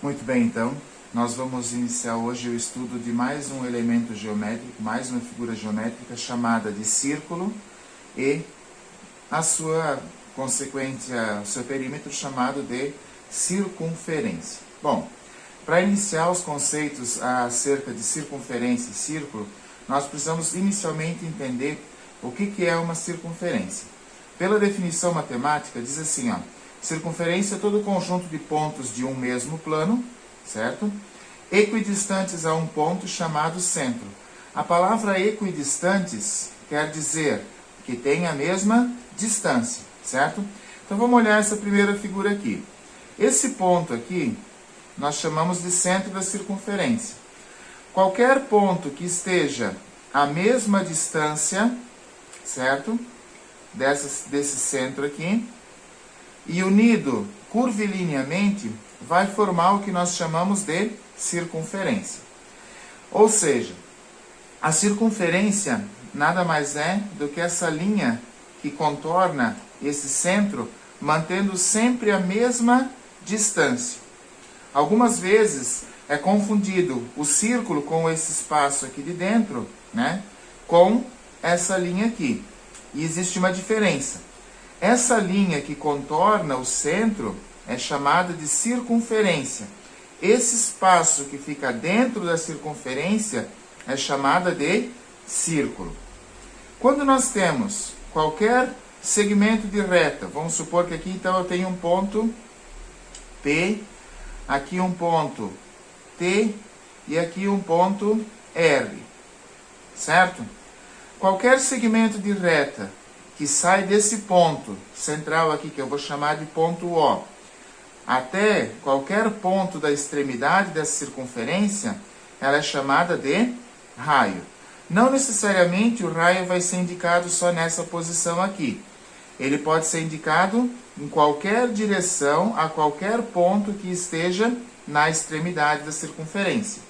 Muito bem, então, nós vamos iniciar hoje o estudo de mais um elemento geométrico, mais uma figura geométrica chamada de círculo e a sua consequência, o seu perímetro chamado de circunferência. Bom, para iniciar os conceitos acerca de circunferência e círculo, nós precisamos inicialmente entender o que é uma circunferência. Pela definição matemática, diz assim, ó, circunferência é todo conjunto de pontos de um mesmo plano, certo? Equidistantes a um ponto chamado centro. A palavra equidistantes quer dizer que tem a mesma distância, certo? Então vamos olhar essa primeira figura aqui. Esse ponto aqui nós chamamos de centro da circunferência. Qualquer ponto que esteja à mesma distância, certo? Desse centro aqui, e unido curvilineamente, vai formar o que nós chamamos de circunferência. Ou seja, a circunferência nada mais é do que essa linha que contorna esse centro, mantendo sempre a mesma distância. Algumas vezes é confundido o círculo com esse espaço aqui de dentro, né, com essa linha aqui. E existe uma diferença. Essa linha que contorna o centro é chamada de circunferência. Esse espaço que fica dentro da circunferência é chamada de círculo. Quando nós temos qualquer segmento de reta, vamos supor que aqui então eu tenho um ponto P, aqui um ponto T e aqui um ponto R, certo? Qualquer segmento de reta que sai desse ponto central aqui, que eu vou chamar de ponto O, até qualquer ponto da extremidade dessa circunferência, ela é chamada de raio. Não necessariamente o raio vai ser indicado só nessa posição aqui. Ele pode ser indicado em qualquer direção, a qualquer ponto que esteja na extremidade da circunferência.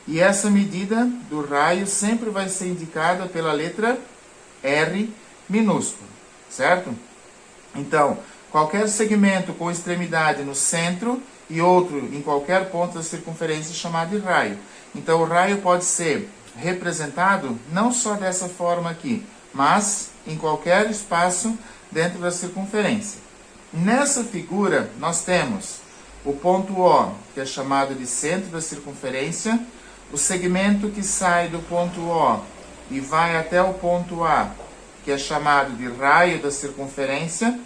E essa medida do raio sempre vai ser indicada pela letra R minúsculo, certo? Então, qualquer segmento com extremidade no centro e outro em qualquer ponto da circunferência é chamado de raio. Então, o raio pode ser representado não só dessa forma aqui, mas em qualquer espaço dentro da circunferência. Nessa figura, nós temos o ponto O, que é chamado de centro da circunferência, o segmento que sai do ponto O e vai até o ponto A, que é chamado de raio da circunferência,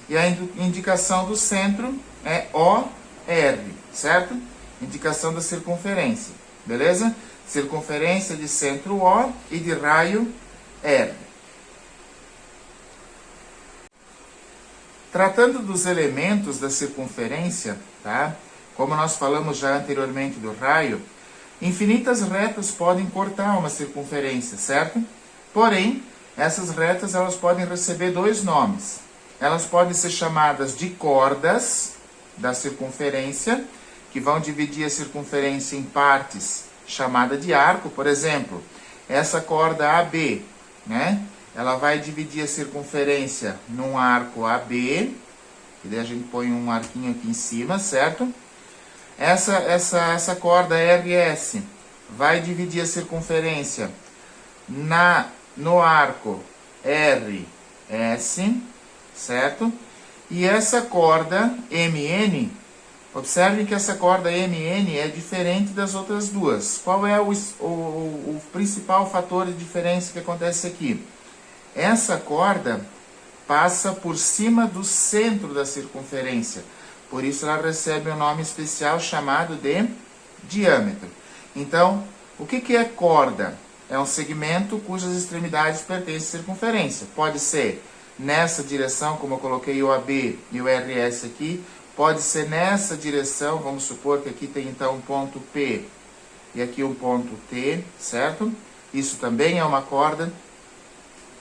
e a indicação do centro é OR, certo? Indicação da circunferência, beleza? Circunferência de centro O e de raio R. Tratando dos elementos da circunferência, tá? Como nós falamos já anteriormente do raio, infinitas retas podem cortar uma circunferência, certo? Porém, essas retas elas podem receber dois nomes. Elas podem ser chamadas de cordas da circunferência, que vão dividir a circunferência em partes, chamada de arco. Por exemplo, essa corda AB, né? Ela vai dividir a circunferência num arco AB, e daí a gente põe um arquinho aqui em cima, certo? Essa corda RS vai dividir a circunferência no arco RS, certo? E essa corda MN, observem que essa corda MN é diferente das outras duas. Qual é o principal fator de diferença que acontece aqui? Essa corda passa por cima do centro da circunferência. Por isso ela recebe um nome especial chamado de diâmetro. Então, o que é corda? É um segmento cujas extremidades pertencem à circunferência. Pode ser nessa direção, como eu coloquei o AB e o RS aqui. Pode ser nessa direção, vamos supor que aqui tem então um ponto P e aqui um ponto T, certo? Isso também é uma corda.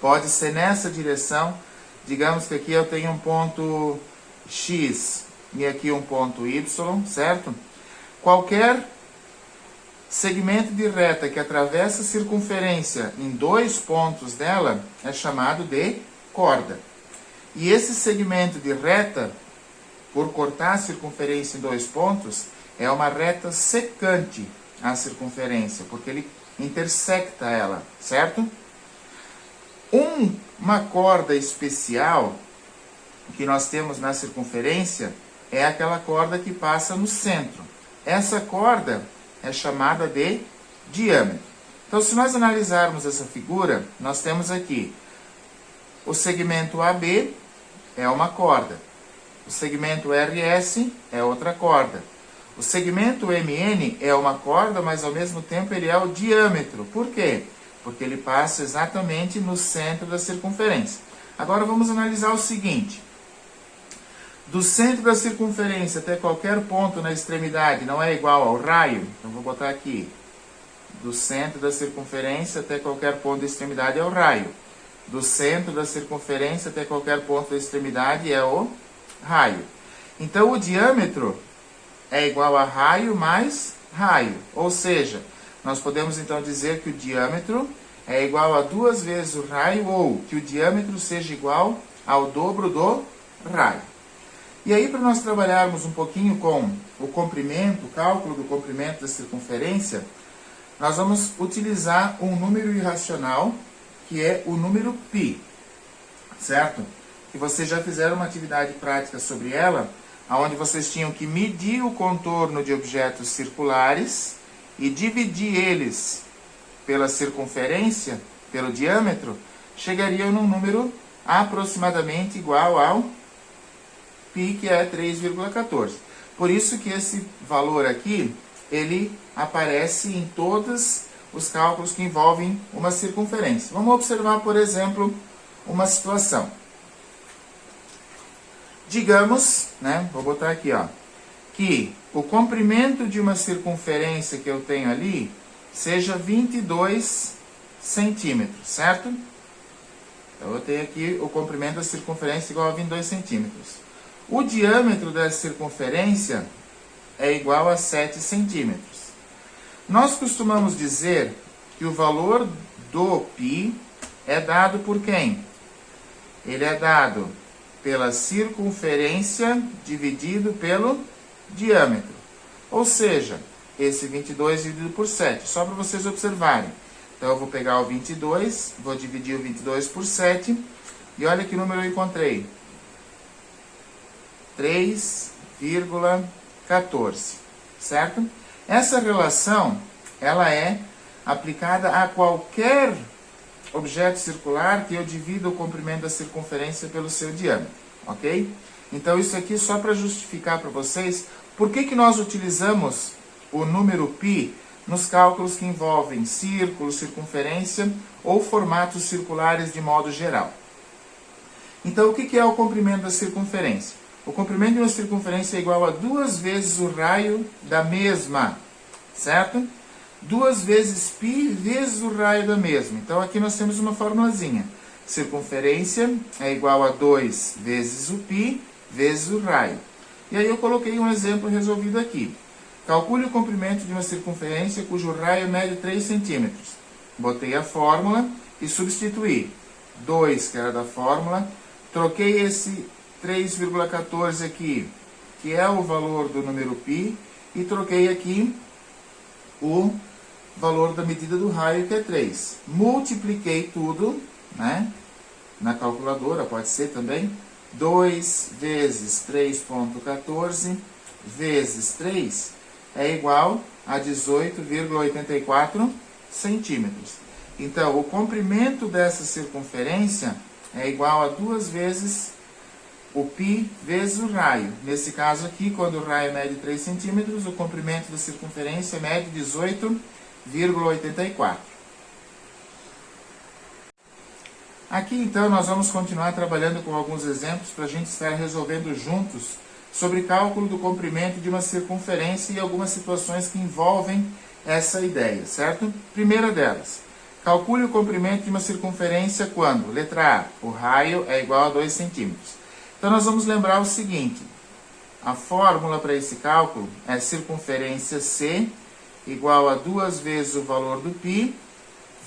Pode ser nessa direção, digamos que aqui eu tenho um ponto X e aqui um ponto Y, certo? Qualquer segmento de reta que atravessa a circunferência em dois pontos dela é chamado de corda. E esse segmento de reta por cortar a circunferência em 2 pontos, é uma reta secante à circunferência, porque ele intersecta ela, certo? Uma corda especial que nós temos na circunferência é aquela corda que passa no centro. Essa corda é chamada de diâmetro. Então, se nós analisarmos essa figura, nós temos aqui o segmento AB é uma corda, o segmento RS é outra corda, o segmento MN é uma corda, mas ao mesmo tempo ele é o diâmetro. Por quê? Porque ele passa exatamente no centro da circunferência. Agora vamos analisar o seguinte: do centro da circunferência até qualquer ponto na extremidade não é igual ao raio? Então vou botar aqui, do centro da circunferência até qualquer ponto da extremidade é o raio. Do centro da circunferência até qualquer ponto da extremidade é o raio. Então o diâmetro é igual a raio mais raio. Ou seja, nós podemos então dizer que o diâmetro é igual a 2 vezes o raio, ou que o diâmetro seja igual ao dobro do raio. E aí, para nós trabalharmos um pouquinho com o comprimento, o cálculo do comprimento da circunferência, nós vamos utilizar um número irracional, que é o número π, certo? Que vocês já fizeram uma atividade prática sobre ela, onde vocês tinham que medir o contorno de objetos circulares e dividir eles pela circunferência, pelo diâmetro, chegariam num número aproximadamente igual ao π, que é 3,14. Por isso que esse valor aqui, ele aparece em todos os cálculos que envolvem uma circunferência. Vamos observar, por exemplo, uma situação. Digamos, vou botar aqui, que o comprimento de uma circunferência que eu tenho ali seja 22 centímetros, certo? Então eu tenho aqui o comprimento da circunferência igual a 22 centímetros. O diâmetro dessa circunferência é igual a 7 centímetros. Nós costumamos dizer que o valor do π é dado por quem? Ele é dado pela circunferência dividido pelo diâmetro. Ou seja, esse 22 dividido por 7, só para vocês observarem. Então eu vou pegar o 22, vou dividir o 22 por 7, e olha que número eu encontrei. 3,14, certo? Essa relação, ela é aplicada a qualquer objeto circular que eu divida o comprimento da circunferência pelo seu diâmetro, ok? Então isso aqui só para justificar para vocês por que nós utilizamos o número π nos cálculos que envolvem círculo, circunferência ou formatos circulares de modo geral. Então o que é o comprimento da circunferência? O comprimento de uma circunferência é igual a 2 vezes o raio da mesma, certo? 2 vezes π vezes o raio da mesma. Então aqui nós temos uma formulazinha. Circunferência é igual a 2 vezes o π vezes o raio. E aí eu coloquei um exemplo resolvido aqui. Calcule o comprimento de uma circunferência cujo raio mede 3 centímetros. Botei a fórmula e substituí 2, que era da fórmula, troquei esse 3,14 aqui, que é o valor do número π, e troquei aqui o valor da medida do raio, que é 3. Multipliquei tudo, na calculadora, pode ser também, 2 vezes 3,14 vezes 3 é igual a 18,84 centímetros. Então, o comprimento dessa circunferência é igual a 2 vezes o π vezes o raio. Nesse caso aqui, quando o raio mede 3 centímetros, o comprimento da circunferência mede 18,84. Aqui, então, nós vamos continuar trabalhando com alguns exemplos para a gente estar resolvendo juntos sobre cálculo do comprimento de uma circunferência e algumas situações que envolvem essa ideia, certo? Primeira delas, calcule o comprimento de uma circunferência quando, letra A, o raio é igual a 2 centímetros. Então, nós vamos lembrar o seguinte, a fórmula para esse cálculo é circunferência C igual a 2 vezes o valor do π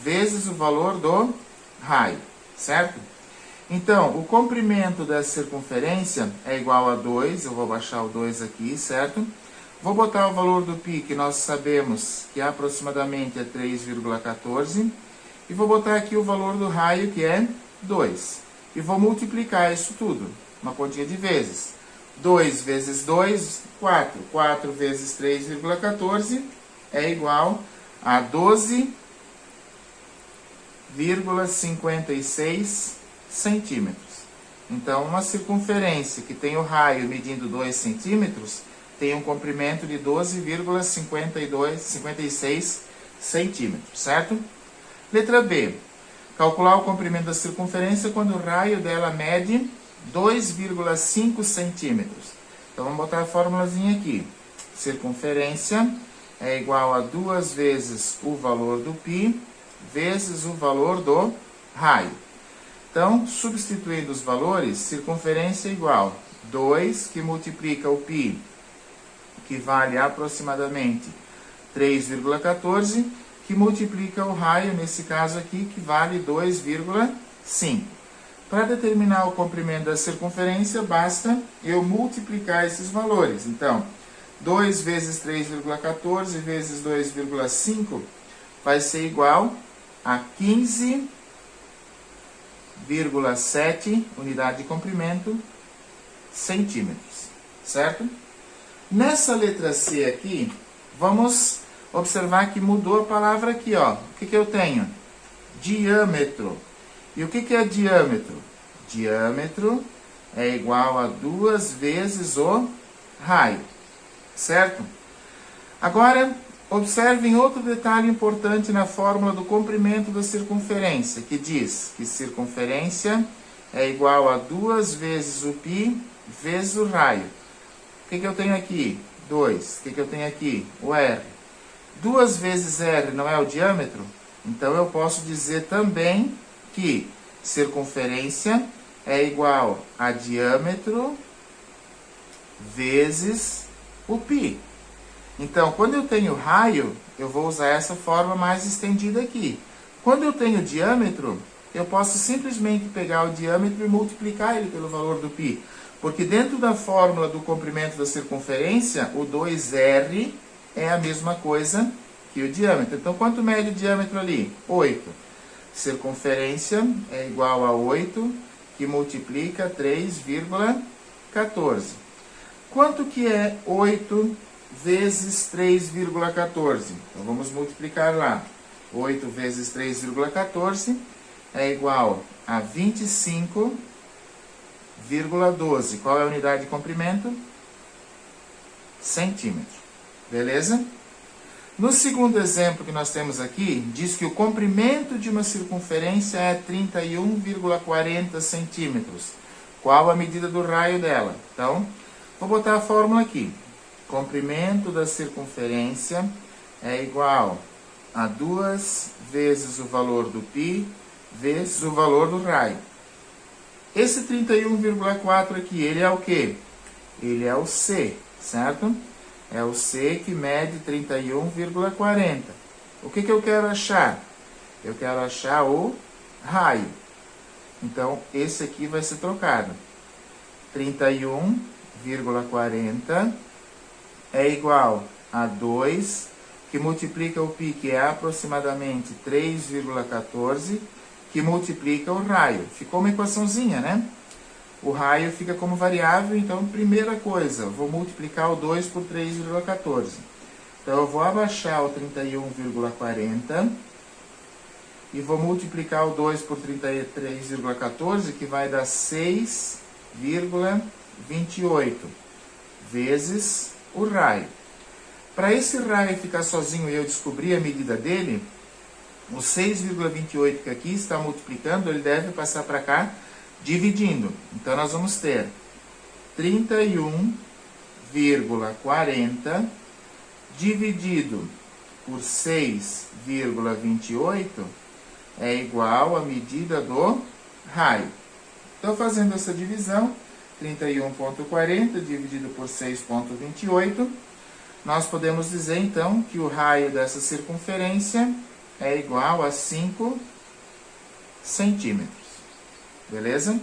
vezes o valor do raio, certo? Então, o comprimento da circunferência é igual a 2, eu vou baixar o 2 aqui, certo? Vou botar o valor do π, que nós sabemos que aproximadamente é 3,14, e vou botar aqui o valor do raio, que é 2. E vou multiplicar isso tudo, uma continha de vezes. 2 vezes 2, 4. 4 vezes 3,14 é igual a 12,56 centímetros. Então, uma circunferência que tem o raio medindo 2 centímetros tem um comprimento de 12,56 centímetros, certo? Letra B. Calcular o comprimento da circunferência quando o raio dela mede 2,5 centímetros. Então, vamos botar a formulazinha aqui. Circunferência é igual a 2 vezes o valor do π vezes o valor do raio. Então, substituindo os valores, circunferência é igual a 2, que multiplica o π, que vale aproximadamente 3,14, que multiplica o raio, nesse caso aqui, que vale 2,5. Para determinar o comprimento da circunferência, basta eu multiplicar esses valores. Então, 2 vezes 3,14 vezes 2,5 vai ser igual a 15,7 unidade de comprimento centímetros, certo? Nessa letra C aqui, vamos observar que mudou a palavra aqui, ó. O que eu tenho? Diâmetro. E o que é diâmetro? Diâmetro é igual a 2 vezes o raio, certo? Agora, observem outro detalhe importante na fórmula do comprimento da circunferência, que diz que circunferência é igual a 2 vezes o π vezes o raio. O que eu tenho aqui? 2. O que eu tenho aqui? O R. 2 vezes R não é o diâmetro? Então, eu posso dizer também que circunferência é igual a diâmetro vezes o π. Então, quando eu tenho raio, eu vou usar essa forma mais estendida aqui. Quando eu tenho diâmetro, eu posso simplesmente pegar o diâmetro e multiplicar ele pelo valor do π. Porque dentro da fórmula do comprimento da circunferência, o 2R é a mesma coisa que o diâmetro. Então, quanto mede o diâmetro ali? 8. Circunferência é igual a 8, que multiplica 3,14. Quanto que é 8 vezes 3,14? Então, vamos multiplicar lá. 8 vezes 3,14 é igual a 25,12. Qual é a unidade de comprimento? Centímetro. Beleza? No segundo exemplo que nós temos aqui, diz que o comprimento de uma circunferência é 31,40 centímetros. Qual a medida do raio dela? Então, vou botar a fórmula aqui. Comprimento da circunferência é igual a 2 vezes o valor do π vezes o valor do raio. Esse 31,4 aqui, ele é o quê? Ele é o C, certo? É o C que mede 31,40. O que eu quero achar? Eu quero achar o raio. Então, esse aqui vai ser trocado. 31,40 é igual a 2, que multiplica o π, que é aproximadamente 3,14, que multiplica o raio. Ficou uma equaçãozinha, né? O raio fica como variável, então, primeira coisa, vou multiplicar o 2 por 3,14. Então, eu vou abaixar o 31,40 e vou multiplicar o 2 por 33,14, que vai dar 6,28, vezes o raio. Para esse raio ficar sozinho e eu descobrir a medida dele, o 6,28 que aqui está multiplicando, ele deve passar para cá, dividindo. Então, nós vamos ter 31,40 dividido por 6,28 é igual à medida do raio. Então, fazendo essa divisão, 31,40 dividido por 6,28, nós podemos dizer, então, que o raio dessa circunferência é igual a 5 centímetros. Beleza?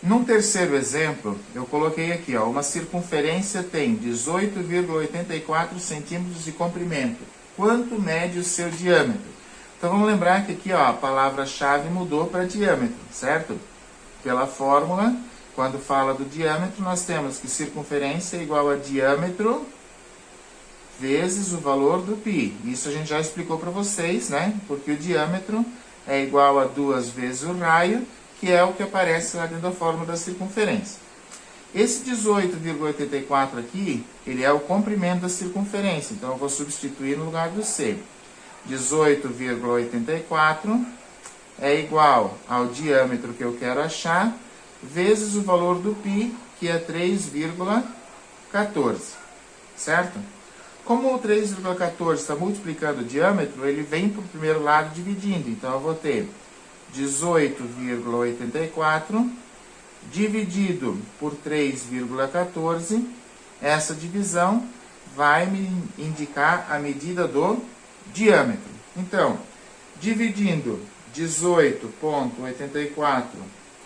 Num terceiro exemplo, eu coloquei aqui, ó, uma circunferência tem 18,84 centímetros de comprimento. Quanto mede o seu diâmetro? Então vamos lembrar que aqui, ó, a palavra-chave mudou para diâmetro, certo? Pela fórmula, quando fala do diâmetro, nós temos que circunferência é igual a diâmetro vezes o valor do π. Isso a gente já explicou para vocês, né? Porque o diâmetro é igual a 2 vezes o raio, que é o que aparece lá dentro da fórmula da circunferência. Esse 18,84 aqui, ele é o comprimento da circunferência, então eu vou substituir no lugar do C. 18,84 é igual ao diâmetro que eu quero achar, vezes o valor do π, que é 3,14, certo? Como o 3,14 está multiplicando o diâmetro, ele vem para o primeiro lado dividindo, então eu vou ter 18,84 dividido por 3,14, essa divisão vai me indicar a medida do diâmetro. Então, dividindo 18,84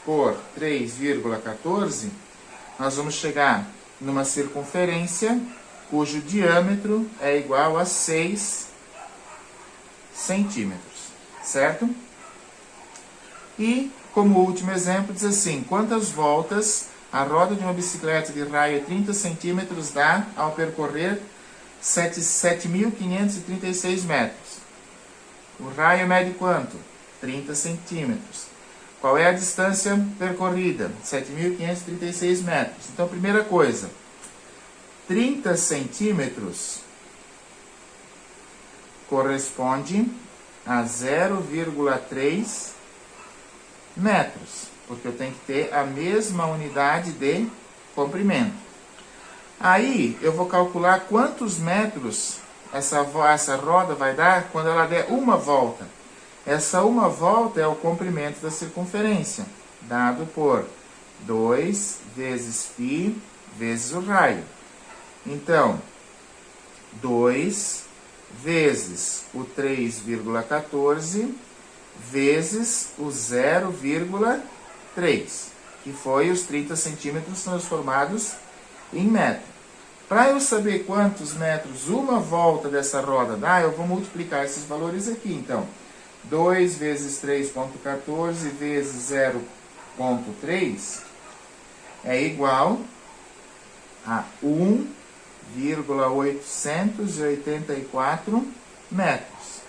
por 3,14, nós vamos chegar numa circunferência cujo diâmetro é igual a 6 centímetros, certo? E, como último exemplo, diz assim, quantas voltas a roda de uma bicicleta de raio 30 centímetros dá ao percorrer 7.536 metros? O raio mede quanto? 30 centímetros. Qual é a distância percorrida? 7.536 metros. Então, primeira coisa, 30 centímetros corresponde a 0,3 metros, porque eu tenho que ter a mesma unidade de comprimento. Aí, eu vou calcular quantos metros essa roda vai dar quando ela der uma volta. Essa uma volta é o comprimento da circunferência, dado por 2 vezes π vezes o raio. Então, 2 vezes o 3,14 vezes o 0,3, que foi os 30 centímetros transformados em metro. Para eu saber quantos metros uma volta dessa roda dá, eu vou multiplicar esses valores aqui. Então, 2 vezes 3,14 vezes 0,3 é igual a 1,884 metros.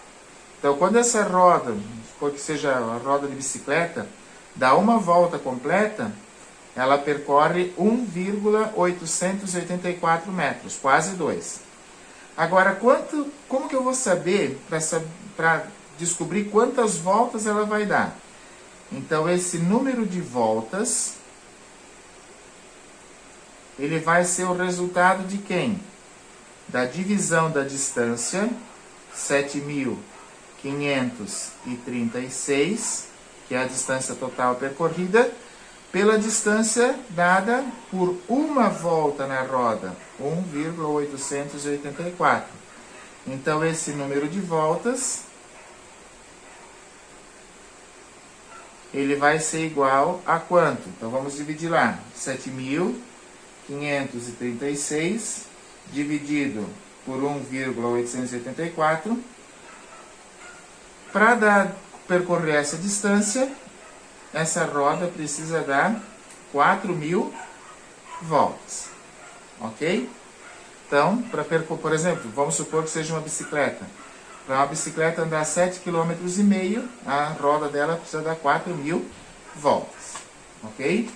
Então, quando essa roda, que seja a roda de bicicleta, dá uma volta completa, ela percorre 1,884 metros, quase 2. Agora, como que eu vou saber para descobrir quantas voltas ela vai dar? Então, esse número de voltas, ele vai ser o resultado de quem? Da divisão da distância, 7.536, que é a distância total percorrida, pela distância dada por uma volta na roda, 1,884. Então, esse número de voltas, ele vai ser igual a quanto? Então, vamos dividir lá, 7.536 dividido por 1,884. Para percorrer essa distância, essa roda precisa dar 4.000 voltas, ok? Então, por exemplo, vamos supor que seja uma bicicleta. Para uma bicicleta andar 7,5 km, a roda dela precisa dar 4.000 voltas, ok?